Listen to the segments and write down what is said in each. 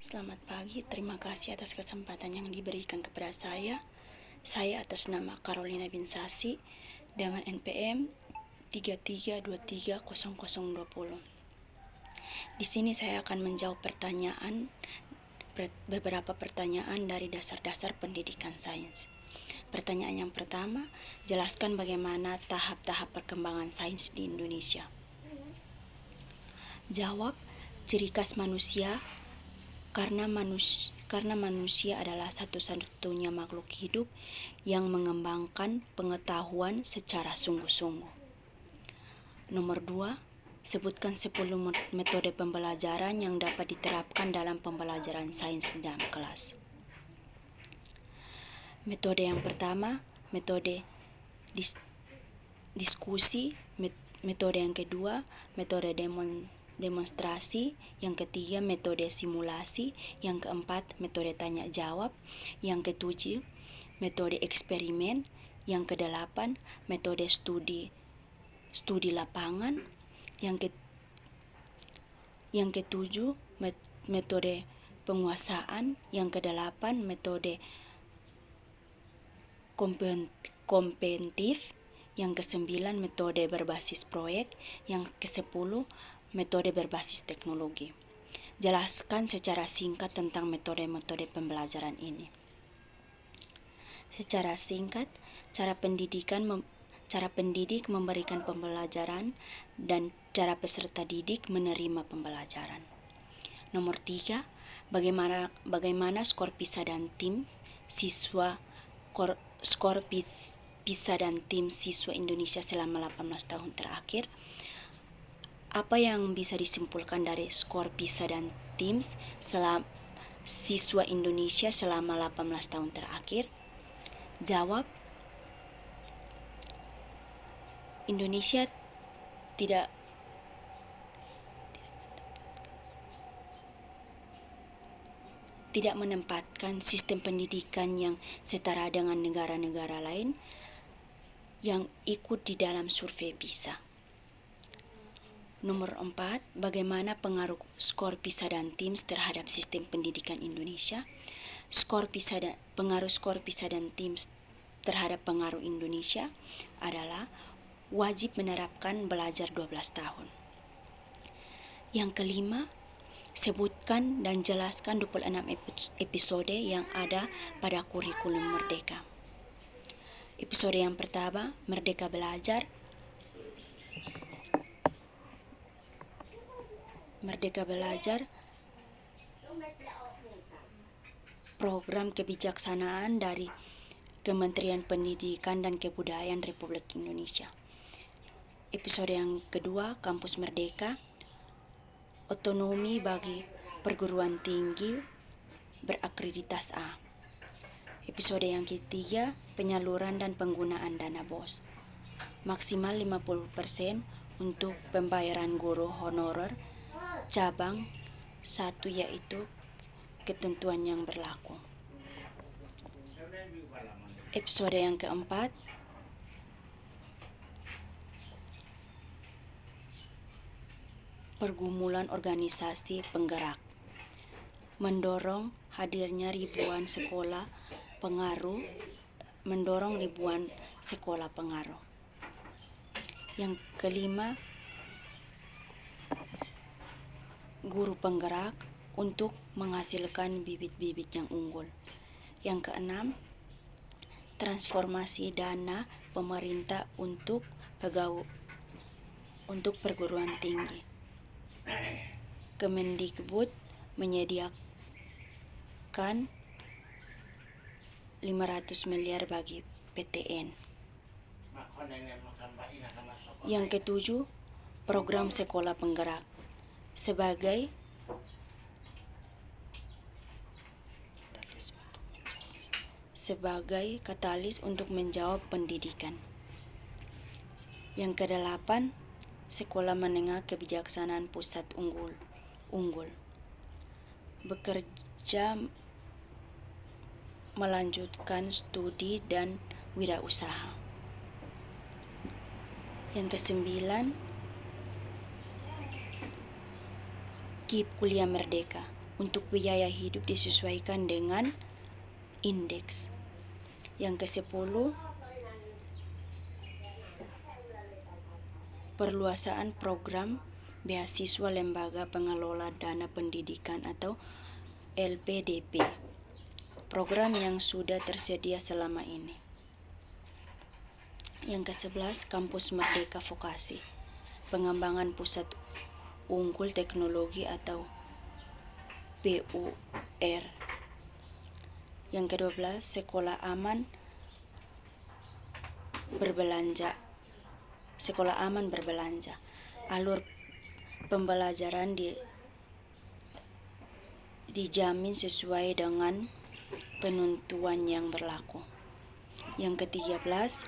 Selamat pagi, terima kasih atas kesempatan yang diberikan kepada saya. Saya atas nama Carolina Binsasi dengan NPM 33230020. Di sini saya akan menjawab beberapa pertanyaan dari dasar-dasar pendidikan sains. Pertanyaan yang pertama, jelaskan bagaimana tahap-tahap perkembangan sains di Indonesia. Jawab, ciri khas manusia. Karena manusia adalah satu-satunya makhluk hidup yang mengembangkan pengetahuan secara sungguh-sungguh. Nomor 2, sebutkan 10 metode pembelajaran yang dapat diterapkan dalam pembelajaran sains dalam kelas. Metode yang pertama, metode diskusi. Metode yang kedua, metode demonstrasi. Yang ketiga, metode simulasi. Yang keempat, metode tanya jawab. Yang ketujuh, metode eksperimen. Yang kedelapan, metode studi lapangan. Yang ketujuh, metode penguasaan. Yang kedelapan, metode kompetitif. Yang kesembilan, metode berbasis proyek. Yang kesepuluh, metode berbasis teknologi. Jelaskan secara singkat tentang metode-metode pembelajaran ini. Secara singkat, cara pendidik memberikan pembelajaran dan cara peserta didik menerima pembelajaran. Nomor 3, bagaimana skor PISA dan tim siswa Indonesia selama 18 tahun terakhir. Apa yang bisa disimpulkan dari skor PISA dan TIMSS siswa Indonesia selama 18 tahun terakhir? Jawab, Indonesia tidak menempatkan sistem pendidikan yang setara dengan negara-negara lain yang ikut di dalam survei PISA. Nomor 4, bagaimana pengaruh skor PISA dan TIMSS terhadap sistem pendidikan Indonesia? Pengaruh skor PISA dan TIMSS terhadap pengaruh Indonesia adalah wajib menerapkan belajar 12 tahun. Yang kelima, sebutkan dan jelaskan 26 episode yang ada pada kurikulum Merdeka. Episode yang pertama, Merdeka Belajar. Merdeka Belajar, program kebijaksanaan dari Kementerian Pendidikan dan Kebudayaan Republik Indonesia. Episode yang kedua, Kampus Merdeka, otonomi bagi perguruan tinggi berakreditas A. Episode yang ketiga, penyaluran dan penggunaan dana BOS. Maksimal 50% untuk pembayaran guru honorer cabang 1, yaitu ketentuan yang berlaku. Episode yang keempat, pergumulan organisasi penggerak, mendorong ribuan sekolah pengaruh. Yang kelima, guru penggerak untuk menghasilkan bibit-bibit yang unggul. Yang keenam, transformasi dana pemerintah untuk perguruan tinggi. Kemendikbud menyediakan 500 miliar bagi PTN. Yang ketujuh, program sekolah penggerak sebagai katalis untuk menjawab pendidikan. Yang kedelapan, sekolah menengah kebijaksanaan pusat unggul. Bekerja melanjutkan studi dan wirausaha. Yang kesembilan, KIP Kuliah Merdeka untuk biaya hidup disesuaikan dengan indeks. Yang ke-10, perluasan program beasiswa Lembaga Pengelola Dana Pendidikan atau LPDP, program yang sudah tersedia selama ini. Yang ke-11, Kampus Merdeka Vokasi, pengembangan pusat unggul teknologi atau PUR. Yang ke-12, Sekolah Aman berbelanja. Alur pembelajaran dijamin sesuai dengan penentuan yang berlaku. Yang ke-13,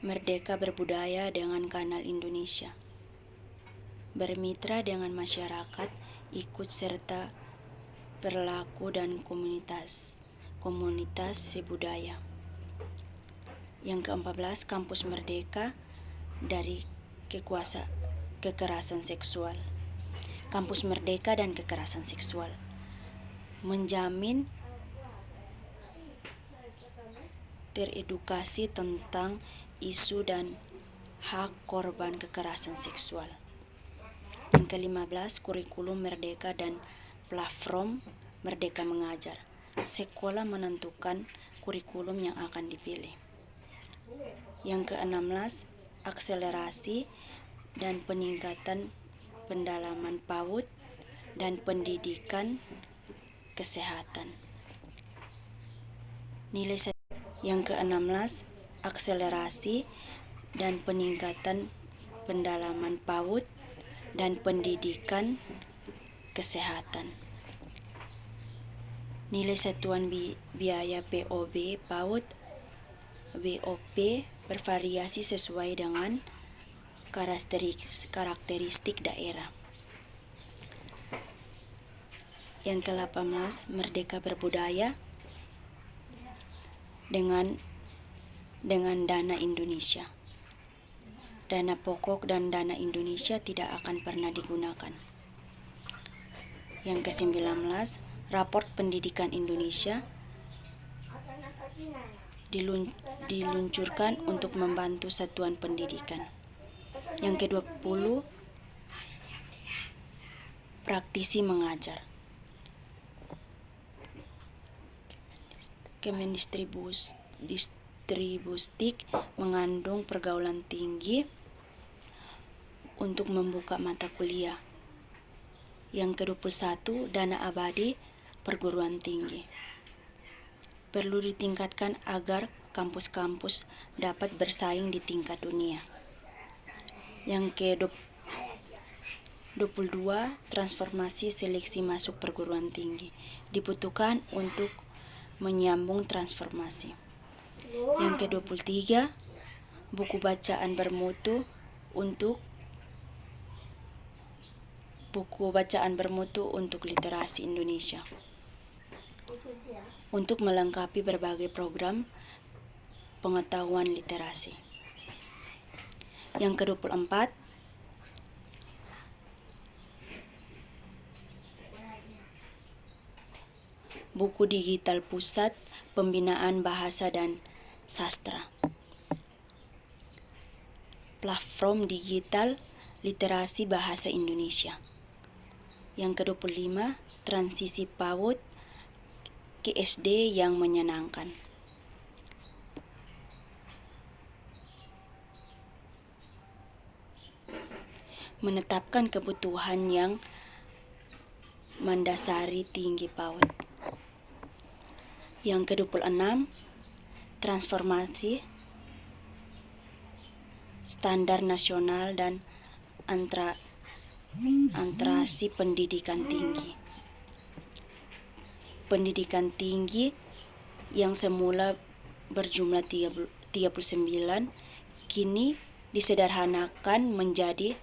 Merdeka Berbudaya dengan Kanal Indonesia. Bermitra dengan masyarakat, ikut serta perilaku dan komunitas budaya. Yang ke-14, Kampus Merdeka dari kekerasan seksual. Kampus Merdeka dan kekerasan seksual menjamin teredukasi tentang isu dan hak korban kekerasan seksual. Yang ke-15, Kurikulum Merdeka dan Platform Merdeka Mengajar. Sekolah menentukan kurikulum yang akan dipilih. Yang ke-16, akselerasi dan peningkatan pendalaman PAUD dan pendidikan kesehatan. Yang ke-16, akselerasi dan peningkatan pendalaman PAUD dan pendidikan kesehatan. Nilai satuan biaya POB, PAUD, BOP bervariasi sesuai dengan karakteristik daerah. Yang ke-18, Merdeka Berbudaya dengan dana Indonesia. Dana pokok dan dana Indonesia tidak akan pernah digunakan. Yang ke-19, Raport Pendidikan Indonesia diluncurkan untuk membantu satuan pendidikan. Yang ke-20, praktisi mengajar. Kemendikbudristek mengandung pergaulan tinggi untuk membuka mata kuliah. Yang ke-21, dana abadi perguruan tinggi. Perlu ditingkatkan agar kampus-kampus dapat bersaing di tingkat dunia. Yang ke-22, transformasi seleksi masuk perguruan tinggi dibutuhkan untuk menyambung transformasi. Yang ke-23, buku bacaan bermutu untuk literasi Indonesia untuk melengkapi berbagai program pengetahuan literasi. Yang ke-24, buku digital Pusat Pembinaan Bahasa dan Sastra. Platform digital literasi bahasa Indonesia. Yang ke-25, transisi PAUD ke SD yang menyenangkan. Menetapkan kebutuhan yang mendasari tinggi PAUD. Yang ke-26, transformasi standar nasional dan antrasi pendidikan tinggi. Pendidikan tinggi yang semula berjumlah 39 kini disederhanakan menjadi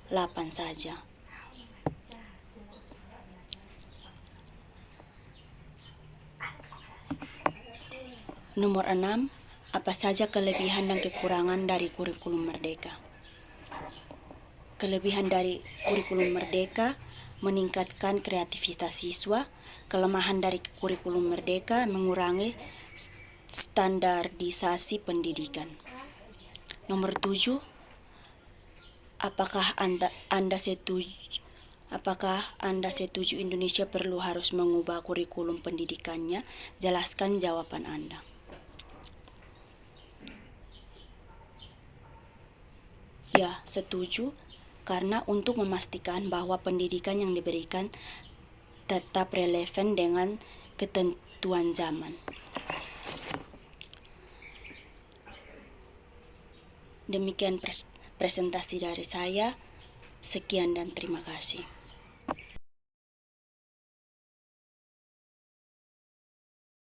8 saja. Nomor 6, apa saja kelebihan dan kekurangan dari kurikulum Merdeka? Kelebihan dari kurikulum Merdeka meningkatkan kreativitas siswa. Kelemahan dari kurikulum merdeka mengurangi standarisasi pendidikan. Nomor 7, apakah Anda setuju Indonesia perlu harus mengubah kurikulum pendidikannya? Jelaskan jawaban Anda. Ya, setuju, karena untuk memastikan bahwa pendidikan yang diberikan tetap relevan dengan ketentuan zaman. Demikian presentasi dari saya. Sekian dan terima kasih.